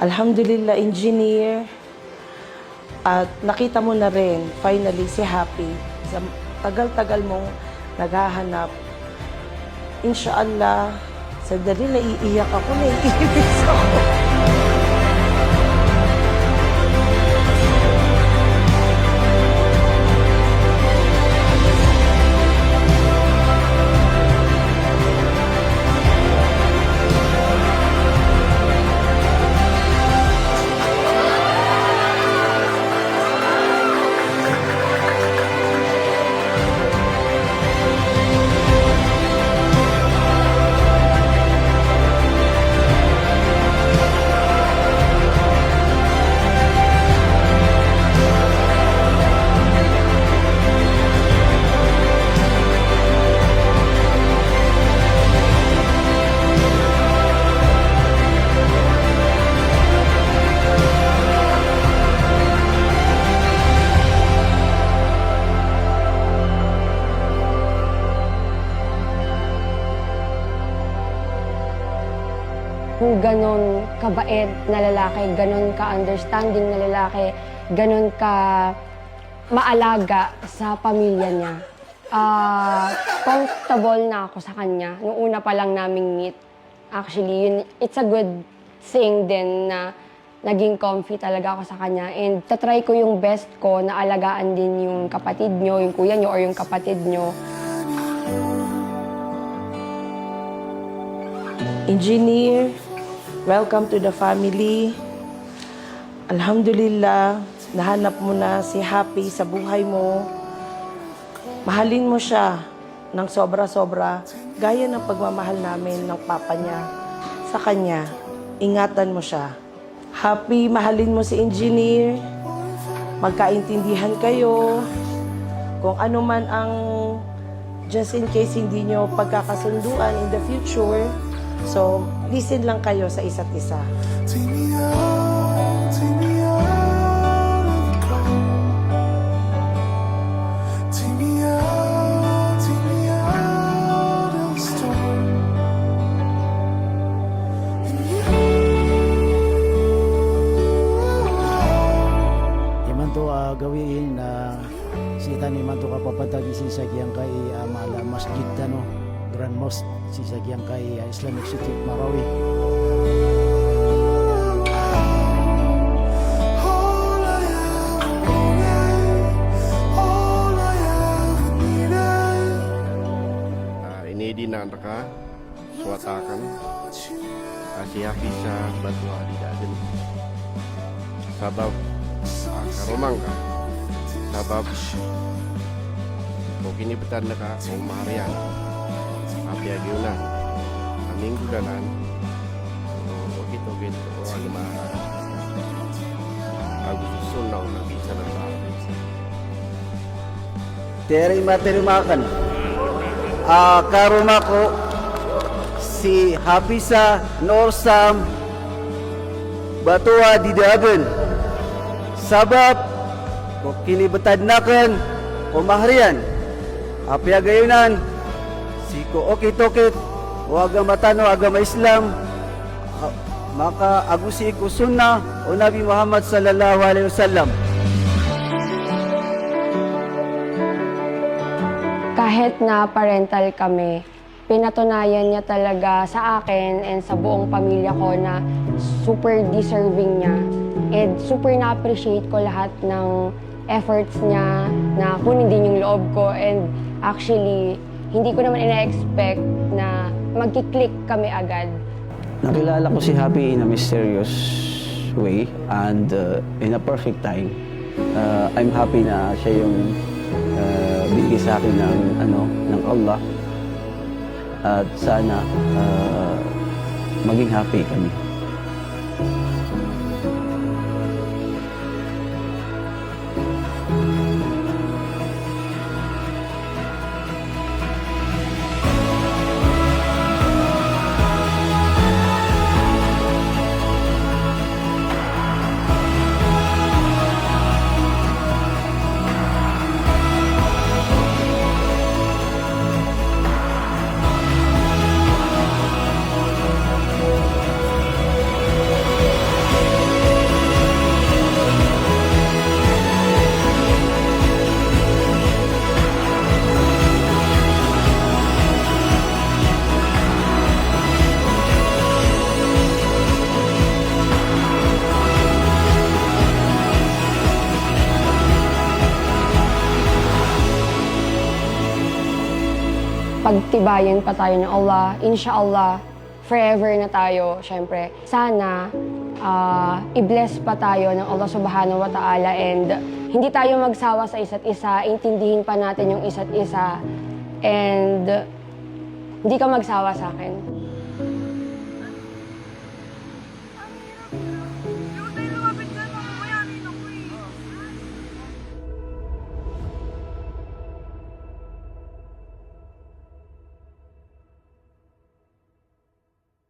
Alhamdulillah, engineer. At nakita mo na rin, finally, si Happy. Sa tagal-tagal mong naghahanap. Inshallah, sa dali naiiyak ako, naiinis ako. Kung ganon kabait na lalaki, ganon ka-understanding na lalaki, ganon ka maalaga sa pamilya niya. Comfortable na ako sa kanya. Nung una pa lang naming meet, actually, it's a good thing din na naging comfy talaga ako sa kanya. And tatry ko yung best ko na alagaan din yung kapatid nyo, yung kuya nyo, or yung kapatid nyo. Engineer, welcome to the family. Alhamdulillah, nahanap mo na si Happy sa buhay mo. Mahalin mo siya ng sobra-sobra, gaya ng pagmamahal namin ng papa niya sa kanya. Ingatan mo siya. Happy, mahalin mo si Engineer. Magkaintindihan kayo. Kung ano man ang just in case hindi nyo pagkakasunduan in the future, so, listen lang kayo sa isa't isa. Iman to gawin na sita ni man to kapapatag isa kiyang kay mala masjid no Grand Mosque si sagyang kay Islamic City Marawi. Ini na ka suatakan si Happy sa Batua di Daden. Sabab karomang ka. Sabab kung kinibitan na ka o maharian. Apya gyunan aming gudanan okit-okit o agama agustusun na bisa ng tao. Terimakan karuma ko si Hafisa Norsam Batua Didagan sabab kung kinibetadnakan o maharian apya gayunan siko okit-okit o agama tano agama Islam maka agusi ko sunnah o Nabi Muhammad sallallahu alaihi wasallam. Kahit na parental kami, pinatunayan niya talaga sa akin and sa buong pamilya ko na super deserving niya. And super na-appreciate ko lahat ng efforts niya na kunin din yung loob ko. And actually, hindi ko naman ina-expect na magkiklik kami agad. Nakilala ko si Happy in a mysterious way and in a perfect time. I'm happy na siya yung bigay sa akin ng Allah. At sana maging happy kami. pagtibayan pa tayo ng Allah. Inshallah, forever na tayo, syempre. Sana, i-bless pa tayo ng Allah subhanahu wa ta'ala and hindi tayo magsawa sa isa't isa, intindihin pa natin yung isa't isa and hindi ka magsawa sa akin.